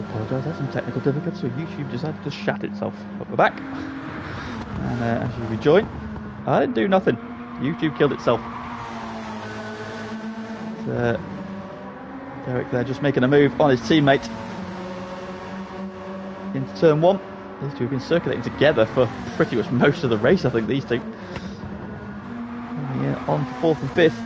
apologise, had some technical difficulties, so YouTube decided to shut itself up the back. And as you rejoin, I didn't do nothing. YouTube killed itself. Derek there just making a move on his teammate into turn 1. These two have been circulating together for pretty much most of the race, I think, these two. On for 4th and 5th.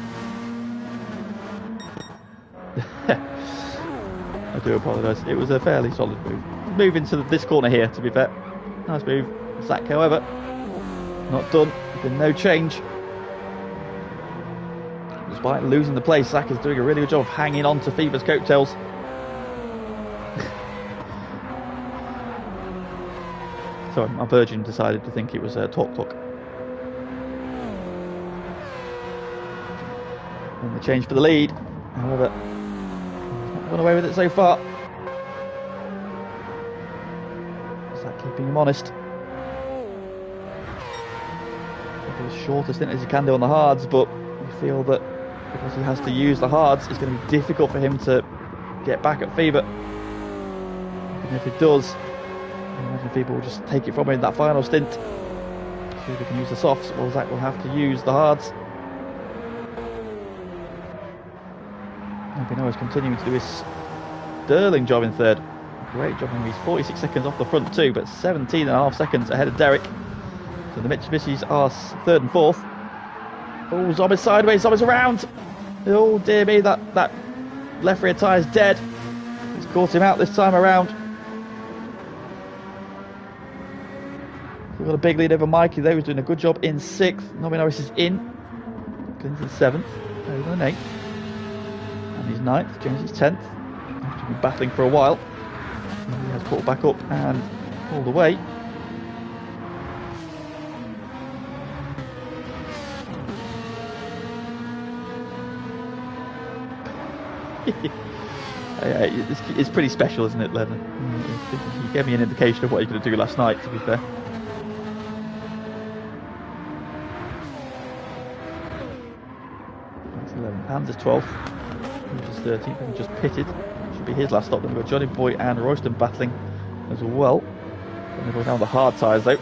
I do apologise. It was a fairly solid move. Move into this corner here, to be fair. Nice move. Zach, however, not done. There's been no change. Despite losing the place, Zach is doing a really good job of hanging on to Fever's coattails. Sorry, my Virgin decided to think it was Talk. And the change for the lead. However, he's not gone away with it so far. Zach keeping him honest. As short a stint as he can do on the hards, but we feel that because he has to use the hards, it's going to be difficult for him to get back at Fever. Even if he does, I imagine Fever will just take it from him in that final stint. Fever can use the softs, well, Zach will have to use the hards. Benoit is continuing to do his sterling job in 3rd. Great job, he's 46 seconds off the front too, but 17.5 seconds ahead of Derek. So the Mitsubishis are 3rd and 4th. Oh, Zombies sideways, Zombies around. Oh dear me, that left rear tyre is dead. It's caught him out this time around. We've got a big lead over Mikey though, who's doing a good job in 6th. Nobby Norris is in. Clinton's 7th. Over in 8th. And he's 9th. James is 10th. After been battling for a while. He has pulled back up and pulled away. It's pretty special, isn't it, Lennon? He gave me an indication of what he was going to do last night, to be fair. That's 11. Hans is 12th. Hans is 13th. He just pitted. Should be his last stop. Then we've got Johnny Boy and Royston battling as well. Johnny Boy down the hard tyres though.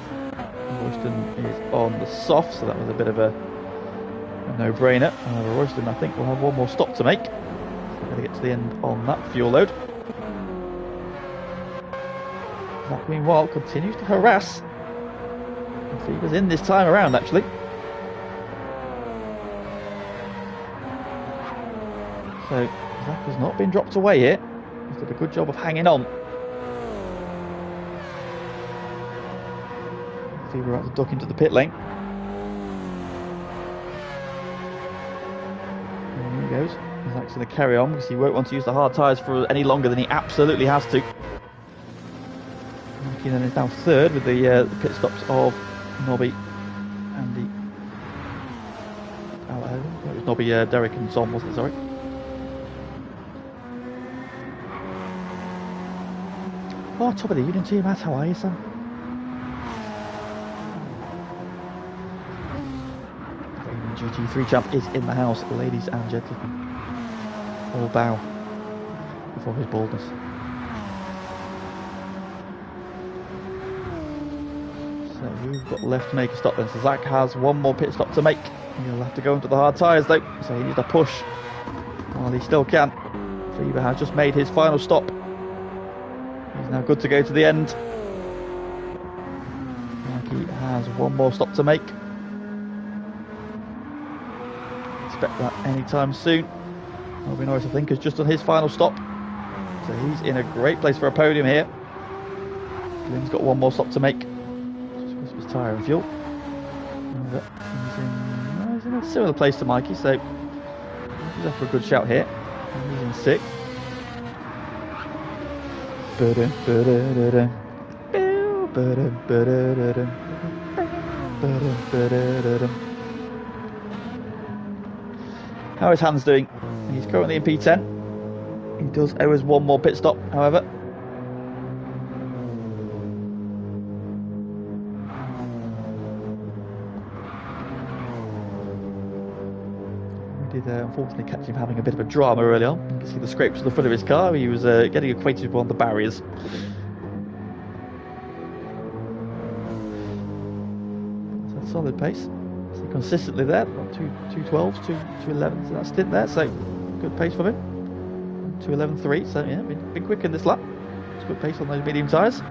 Royston is on the soft, so that was a bit of a no-brainer. Royston, I think, will have one more stop to make. Got to get to the end on that fuel load. That meanwhile continues to harass. Fever's in this time around actually. So Zach has not been dropped away here. He's done a good job of hanging on. Fever has to duck into the pit lane. And here he goes. Zach's going to carry on because he won't want to use the hard tyres for any longer than he absolutely has to. Then is now 3rd with the pit stops of Nobby and it was Nobby, Derek and Zom, wasn't it? Sorry. Oh, top of the evening to you, Matt. How are you, son? The GT3 champ is in the house, ladies and gentlemen. All bow before his baldness. So who've got left to make a stop then? So Zach has one more pit stop to make. He'll have to go into the hard tyres though, so he needs to push while he still can. Fever has just made his final stop. He's now good to go to the end. Mikey has one more stop to make. Expect that anytime soon. Nobby Norris, I think, has just done his final stop. So he's in a great place for a podium here. Glenn's got one more stop to make. Just because of his tyre and fuel. He's in a similar place to Mikey, so he's up for a good shout here. And he's in 6th. How is Hans doing? He's currently in P10. He does owe us one more pit stop, however. did unfortunately catch him having a bit of a drama early on. You can see the scrapes on the front of his car. He was getting acquainted with one of the barriers. So solid pace. So consistently there, 2:12s, 2:11s in that stint there. So good pace for him. 2:11.3. So yeah, been quick in this lap. It's good pace on those medium tyres.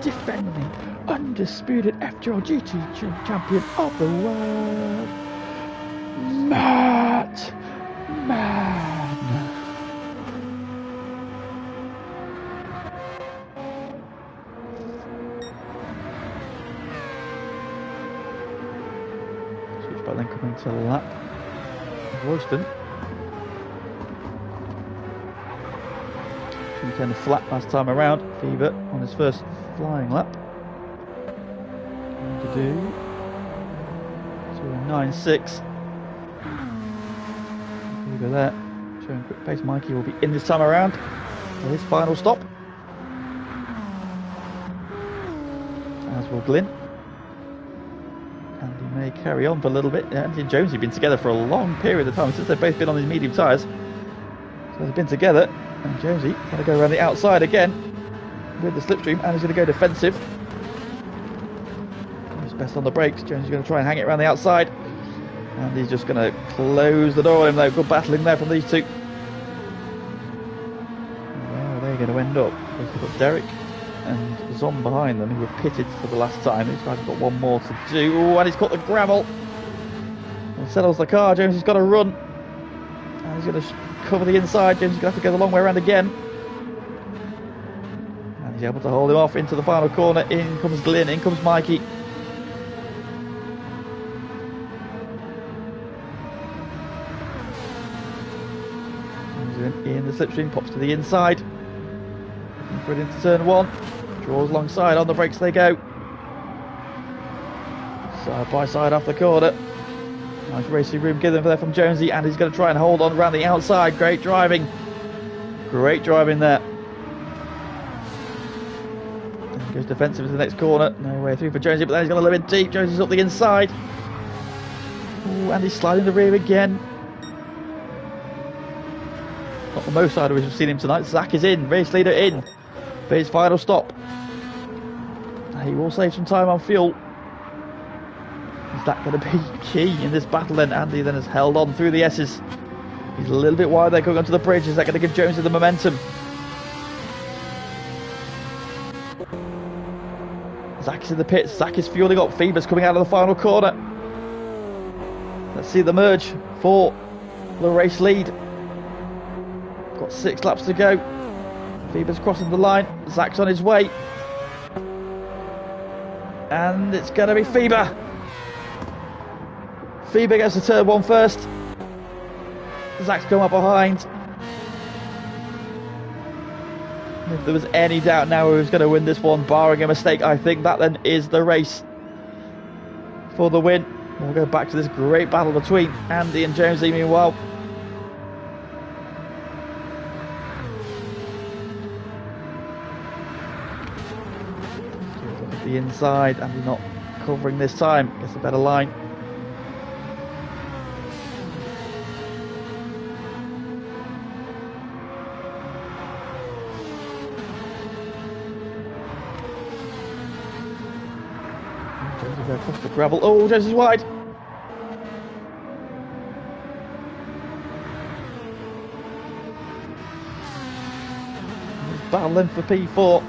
Defending undisputed FTRL GT2 champion of the world, Matt Man. Switch back then coming to lap Royston. He turned flat last time around. Fever on his first flying lap. Going to do 2:09.6. Fever there. Showing quick pace. Mikey will be in this time around for his final stop. As will Glyn. And he may carry on for a little bit. Andy and Jonesy have been together for a long period of time since they've both been on these medium tyres. So they've been together. And Jonesy going to go around the outside again with the slipstream, and he's going to go defensive. He's best on the brakes. Jonesy's going to try and hang it around the outside, and he's just going to close the door on him though. Good battling there from these two. Where are they going to end up? We've got Derek and Zom behind them, who were pitted for the last time. These guys have got one more to do. Oh, and he's caught the gravel. And settles the car. Jonesy's got to run. And he's going to cover the inside. Jones is going to have to go the long way around again. And he's able to hold him off into the final corner. In comes Glyn, in comes Mikey. Comes in the slipstream, pops to the inside. Looking for it into turn one. Draws alongside, on the brakes they go. Side by side off the corner. Nice racing room given there from Jonesy, and he's going to try and hold on around the outside. Great driving. Great driving there. And he goes defensive into the next corner. No way through for Jonesy, but then he's got a little bit deep. Jonesy's up the inside. Ooh, and he's sliding the rear again. Not the most sideways we've seen him tonight. Zach is in, race leader in for his final stop. He will save some time on fuel. Is that going to be key in this battle then? Andy then has held on through the S's. He's a little bit wide there going onto the bridge. Is that going to give Jonesy the momentum? Zach is in the pits. Zach is fueling up. Phoebe's coming out of the final corner. Let's see the merge for the race lead. Got 6 laps to go. Phoebe's crossing the line. Zach's on his way. And it's going to be Phoebe. Phoebe gets to turn one first. Zach's come up behind. If there was any doubt now who's going to win this one, barring a mistake, I think that then is the race for the win. We'll go back to this great battle between Andy and Jonesy meanwhile. Look at the inside, Andy not covering this time. Gets a better line. Across the gravel. Oh, Jonesy's wide. He's battling for P4.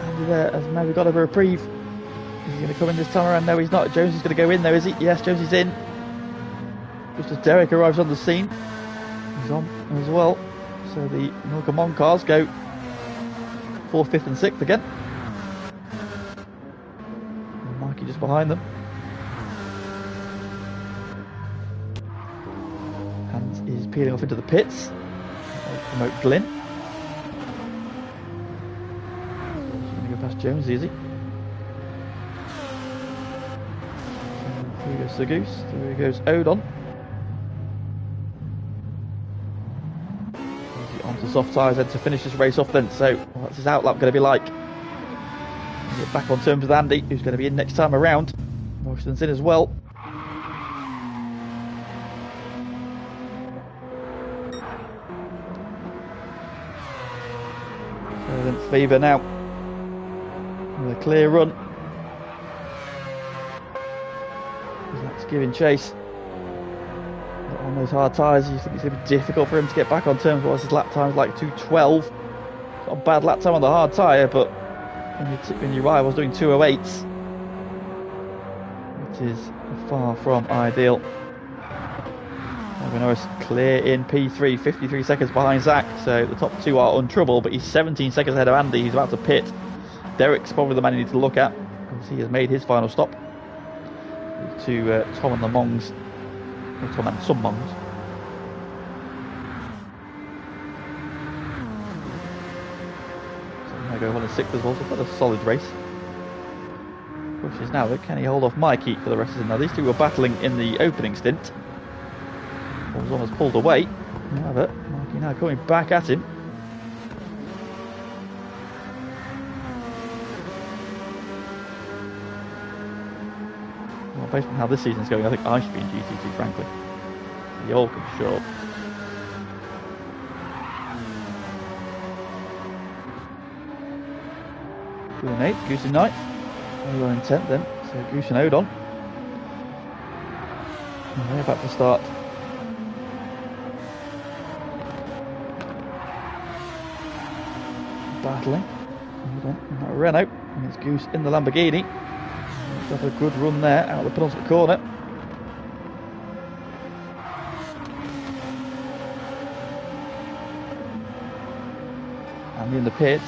Andy there has maybe got a reprieve. Is he going to come in this time around? No, he's not. Jones is going to go in though, is he? Yes, Jones is in. Just as Derek arrives on the scene. He's on as well. So the Milk Mon cars go 4th, 5th and 6th again. Just behind them. Hans is peeling off into the pits. I'll promote Glyn. He's going to go past Jones, is he? Through goes Sagoose. Through goes Odon. Onto soft tyres then to finish this race off then. So what's his outlap going to be like? Get back on terms with Andy, who's going to be in next time around. Royston's in as well. So then Fever now with a clear run. That's giving chase. But on those hard tyres, you think it's going to be difficult for him to get back on terms. What's his lap time's like 2:12. Not a bad lap time on the hard tyre, but when your rival's doing 2:08s, it is far from ideal. Norris clear in P3, 53 seconds behind Zach, so the top two are on trouble, but he's 17 seconds ahead of Andy. He's about to pit. Derek's probably the man you need to look at, because he has made his final stop. To Tom and the Mongs, or Tom and some Mongs. So I'm going to go 1 and 6 as well, so quite a solid race. Pushes now though, can he hold off Mikey for the rest of the... Now these two were battling in the opening stint. Was almost pulled away. However, Mikey now coming back at him. Well, based on how this season's going, I think I should be in GT2, frankly. The all can show up. Goose in 8th, Goose in 9th. Odon in 10th then, so Goose and Odon. And they're about to start. Battling. Renault, and it's Goose in the Lamborghini. He's got a good run there out of the penultimate corner. And in the pits,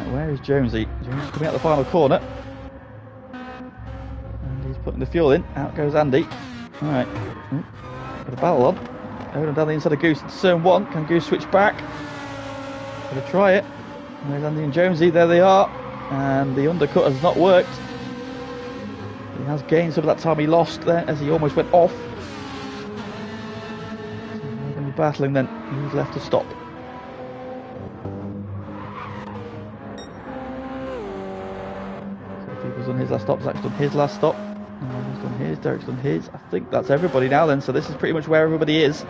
where is Jonesy? Jonesy's coming out the final corner. And he's putting the fuel in. Out goes Andy. Alright. Got a battle on. Odon down the inside of Goose into turn 1. Can Goose switch back? Gonna try it. There's Andy and Jonesy, there they are, and the undercut has not worked. He has gained some of that time he lost there as he almost went off. So they're going to be battling then. Who's left to stop? So if he was on his last stop, Zach's done his last stop. He's done his, Derek's done his. I think that's everybody now then, so this is pretty much where everybody is.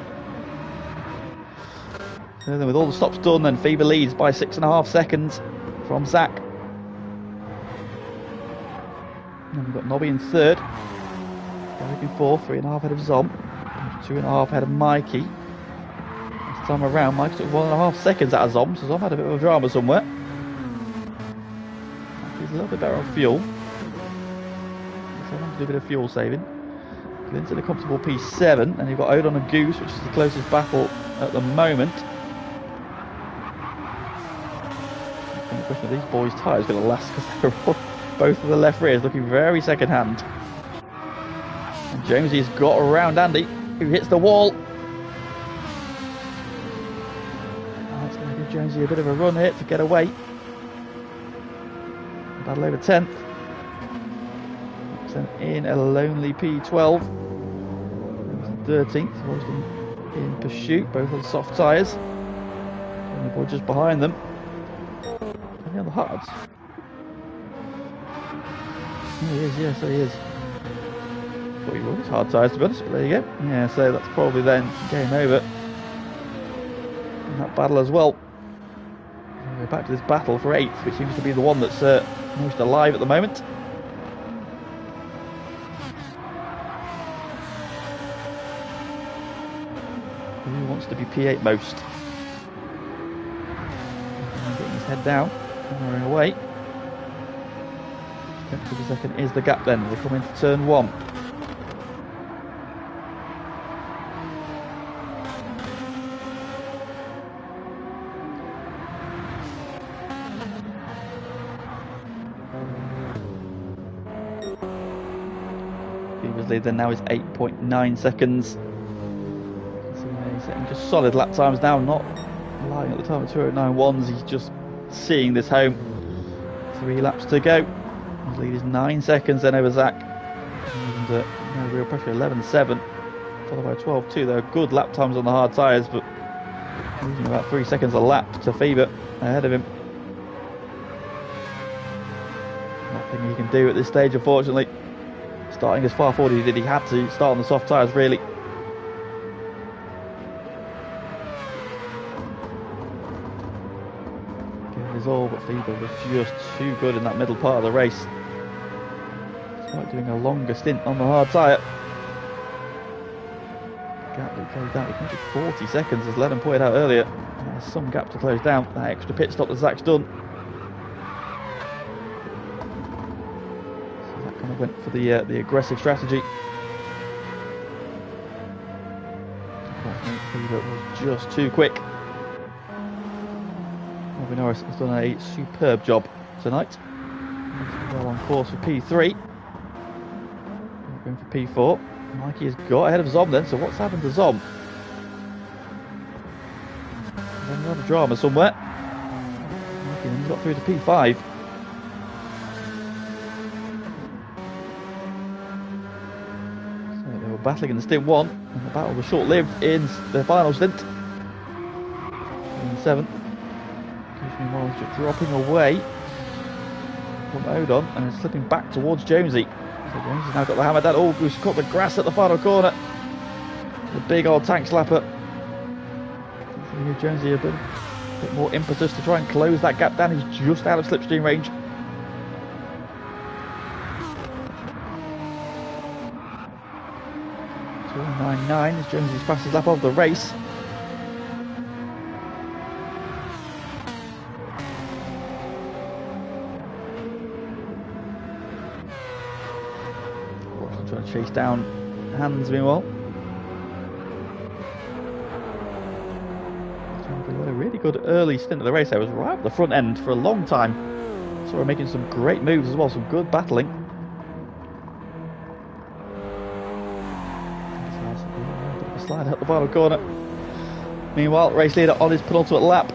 So then with all the stops done, then Fever leads by 6.5 seconds from Zach. And we've got Nobby in 3rd. Derek in 4th, 3.5 ahead of Zom. 2.5 ahead of Mikey. This time around, Mikey took 1.5 seconds out of Zom, so Zom had a bit of a drama somewhere. Mikey's a little bit better on fuel. So I want to do a bit of fuel saving. Glenn's in a comfortable P7, and you've got Odon and Goose, which is the closest battle at the moment. The question of these boys' tyres going to last, because they're both of the left rears looking very second hand. And Jonesy's got around Andy, who hits the wall. That's going to give Jonesy a bit of a run here to get away. Battle over 10th. Then in a lonely P12. 13th, Royston in pursuit, both on soft tyres. And the boy just behind them. On the hards. Oh, he is, yes, so he is. Thought he was hard tyres to be honest, but there you go. Yeah, so that's probably then game over. And that battle as well. And we're back to this battle for 8th, which seems to be the one that's most alive at the moment. Who wants to be P8 most? And getting his head down. Hammering away. 10th of a second is the gap then. They come into turn 1. Fever's lead then now is 8.9 seconds. So he's setting just solid lap times now, not lying at the time of 2:09.1s. He's just seeing this home. 3 laps to go. His lead is 9 seconds then over Zach. And no real pressure, 11.7. Followed by 12.2. There are good lap times on the hard tyres, but losing about 3 seconds a lap to Fever ahead of him. Not Nothing he can do at this stage, unfortunately. Starting as far forward as he did, he had to start on the soft tyres, really. Gave his all, but Fever was just too good in that middle part of the race. Despite doing a longer stint on the hard tyre. The gap that closed out was maybe 40 seconds, as Lennon pointed out earlier. There's some gap to close down. That extra pit stop that Zach's done. So that kind of went for the aggressive strategy. Fever was just too quick. Robin Norris has done a superb job tonight. Well on course for P3. Going for P4. Mikey has got ahead of Zom then, so what's happened to Zom? There's another drama somewhere. Mikey then got through to P5. So they were battling in the stint 1, and the battle was short-lived in the final stint. In 7th. Meanwhile, he's just dropping away from Odon and is slipping back towards Jonesy. So Jonesy's now got the hammer down. Oh, he's caught the grass at the final corner. The big old tank slapper. Give Jonesy a bit more impetus to try and close that gap down. He's just out of slipstream range. So 9.9 is Jonesy's fastest lap of the race. Trying to chase down Hans meanwhile. A really good early stint of the race. I was right at the front end for a long time. So we're making some great moves as well, some good battling. A bit of a slide out the final corner. Meanwhile, race leader on his penultimate lap.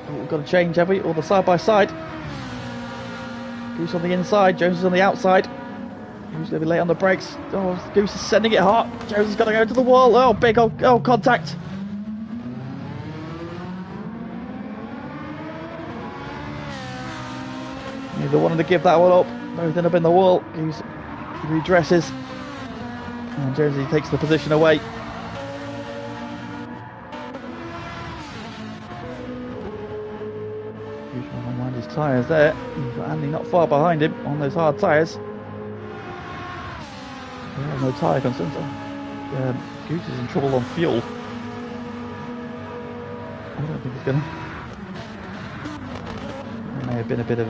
We've got to change, have we? Or the side by side. Goose on the inside, Jones is on the outside. Goose going to be late on the brakes. Oh, Goose is sending it hard. Jones has got to go to the wall. Oh, big old contact. Neither wanted to give that one up. Both end up in the wall. Goose redresses. And Jonesy takes the position away. Tyres there. You've got Andy not far behind him on those hard tyres. No tyre concerns. Goose is in trouble on fuel. I don't think he's gonna. There may have been a bit of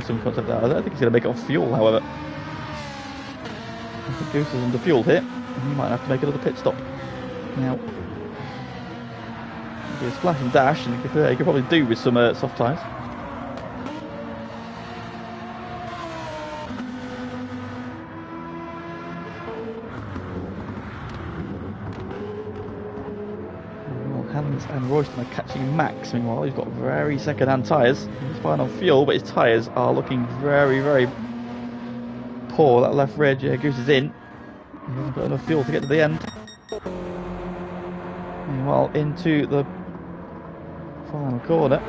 some contact there. I don't think he's gonna make it on fuel, however. I think Goose is under fuel here, and he might have to make another pit stop. Now, a splash and dash, and you could probably do with some soft tyres. Hans and Royston are catching Max. Meanwhile, he's got very second-hand tyres. He's fine on fuel, but his tyres are looking very, very poor. That left rear Goose is in. He hasn't got enough fuel to get to the end. Meanwhile, into the final corner.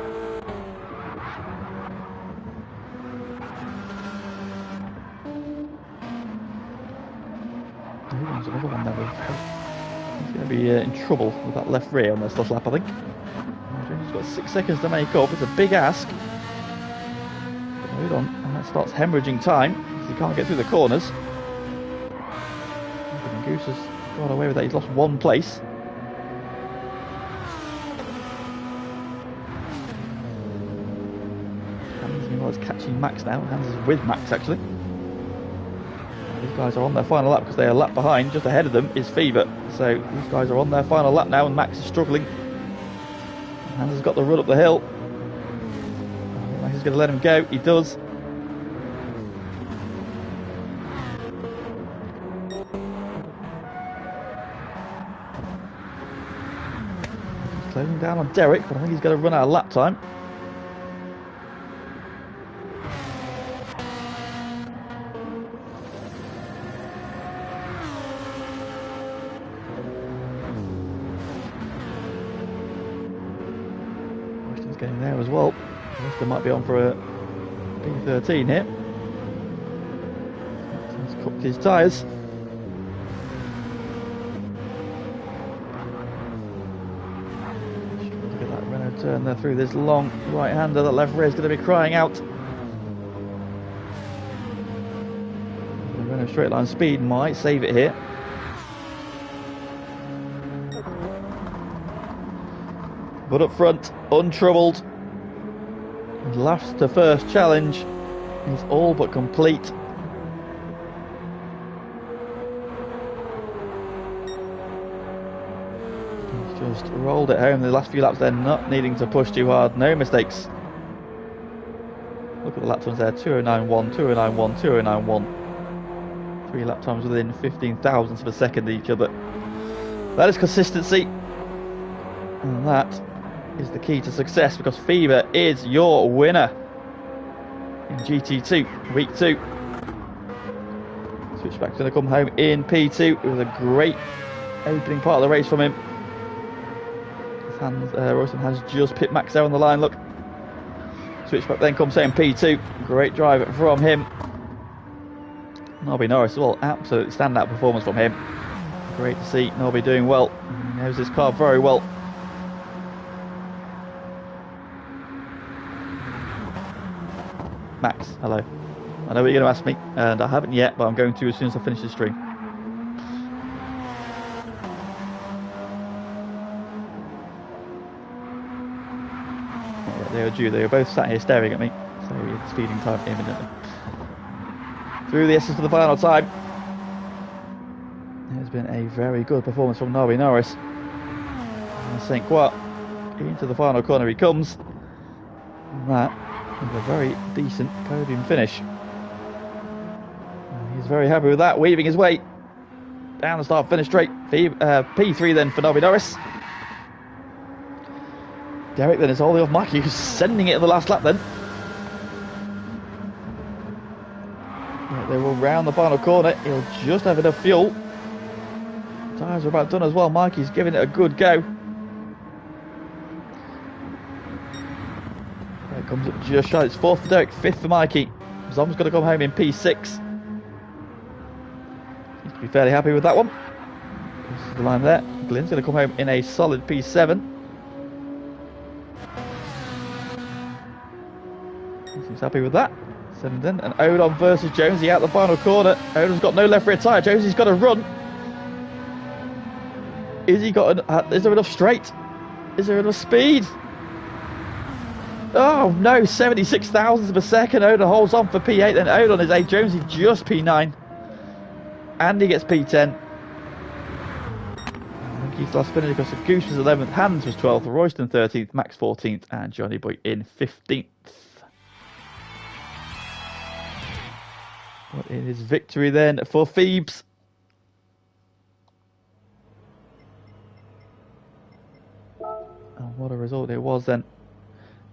There's another one there. He's going to be in trouble with that left rear on this last lap, I think. He's got 6 seconds to make up. It's a big ask. Hold on, and that starts hemorrhaging time because he can't get through the corners. Goose has got away with that. He's lost 1 place. Is catching Max now. Hans is with Max actually. These guys are on their final lap because they are a lap behind. Just ahead of them is Fever. So these guys are on their final lap now, and Max is struggling. Hans has got the run up the hill. Max is going to let him go. He does. He's closing down on Derek, but I think he's going to run out of lap time. getting there as well. Royston might be on for a P13 here. He's cooked his tyres. Look at that Renault turn there through this long right-hander. That left rear is going to be crying out. The Renault straight line speed might save it here. But up front, untroubled. His last to first challenge is all but complete. He's just rolled it home the last few laps there, not needing to push too hard, no mistakes. Look at the lap times there, 209.1, 209.1, 209.1. 3 lap times within 15 thousandths of a second each other. That is consistency. And that is the key to success, because Fever is your winner in GT2 week 2. Switchback's going to come home in P2. It was a great opening part of the race from him. Royston has just pit max there on the line, look. Switchback then comes home P2. Great drive from him. Nobby Norris as well, absolute standout performance from him. Great to see Nobby doing well. He knows this car very well. Max, hello. I know what you're going to ask me, and I haven't yet, but I'm going to as soon as I finish the stream. Yeah, they are due. They are both sat here staring at me, so it's feeding time imminently. Through the S's to the final time. It has been a very good performance from Nobby Norris. And St. Croix into the final corner he comes. And that with a very decent podium finish. And he's very happy with that, weaving his way down the start finish straight. P3 then for Nobby Norris. Derek then is holding off Mikey, who's sending it in the last lap then. Yeah, they will round the final corner. He'll just have enough fuel. Tyres are about done as well. Mikey's giving it a good go. Comes up just shy. It's 4th for Derek, 5th for Mikey. Zom's going to come home in P6. Seems to be fairly happy with that one. This is the line there. Glenn's going to come home in a solid P7. Seems happy with that. 7 then. And Odom versus Jonesy out the final corner. Odom's got no left rear tyre. Jonesy's got to run. Is there enough straight? Is there enough speed? Oh no, 76 thousandths of a second. Odon holds on for P8, then Odon is 8, Jonesy just P9. Andy gets P10. Keith's last finish because of Goose was 11th, Hans was 12th, Royston 13th, Max 14th, and Johnny Boy in 15th. What is victory then for Phoebes? And what a result it was then.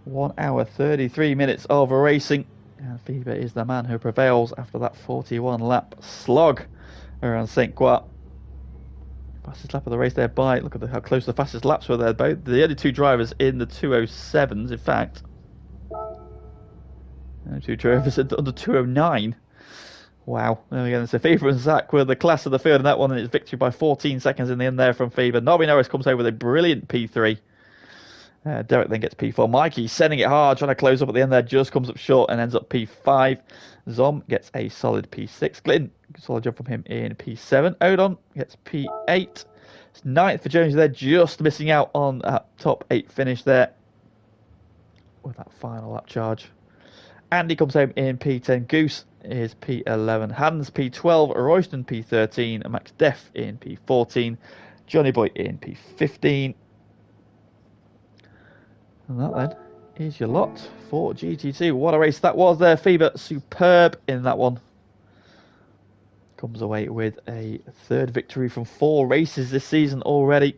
1 hour 33 minutes of racing, and Fever is the man who prevails after that 41 lap slog around St. Croix. Fastest lap of the race there by, look at how close the fastest laps were there. Both the only 2 drivers in the 207s, in fact. And 2 drivers under 209. Wow. There we go. So Fever and Zach were the class of the field in that one, and it's victory by 14 seconds in the end there from Fever. Nobby Norris comes over with a brilliant P3. Derek then gets P4. Mikey sending it hard, trying to close up at the end there, just comes up short and ends up P5. Zom gets a solid P6. Glynn, solid job from him in P7. Odon gets P8. It's 9th for Jones there, just missing out on that top 8 finish there with that final lap charge. Andy comes home in P10. Goose is P11. Hans P12. Royston P13. And Max Def in P14. Johnny Boy in P15. And that then is your lot for GT2. What a race that was there. Fever superb in that one. Comes away with a 3rd victory from 4 races this season already.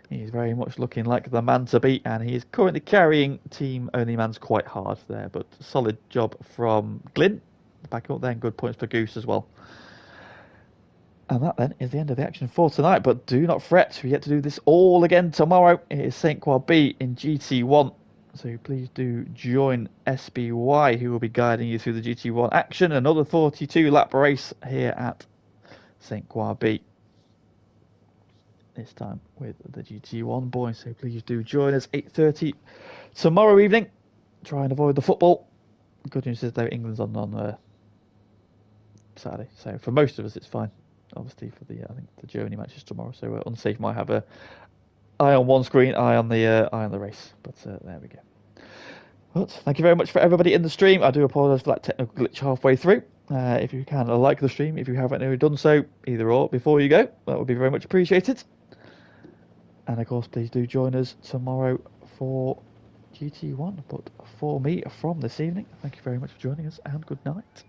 He's very much looking like the man to beat, and he is currently carrying Team Only Man's quite hard there. But solid job from Glynn. Back up there, and good points for Goose as well. And that then is the end of the action for tonight. But do not fret, we get to do this all again tomorrow. It is St. Croix B in GT1. So please do join SBY, who will be guiding you through the GT1 action. Another 42 lap race here at St. Croix, this time with the GT1 boys. So please do join us 8:30 tomorrow evening. Try and avoid the football. Good news is though England's on Saturday, so for most of us it's fine. Obviously for the I think the Germany match is tomorrow, so Unsafe might have a eye on one screen, eye on the race. But there we go. But thank you very much for everybody in the stream. I do apologise for that technical glitch halfway through. If you can like the stream, if you haven't already done so, either or before you go, that would be very much appreciated. And of course, please do join us tomorrow for GT1. But for me, from this evening, thank you very much for joining us, and good night.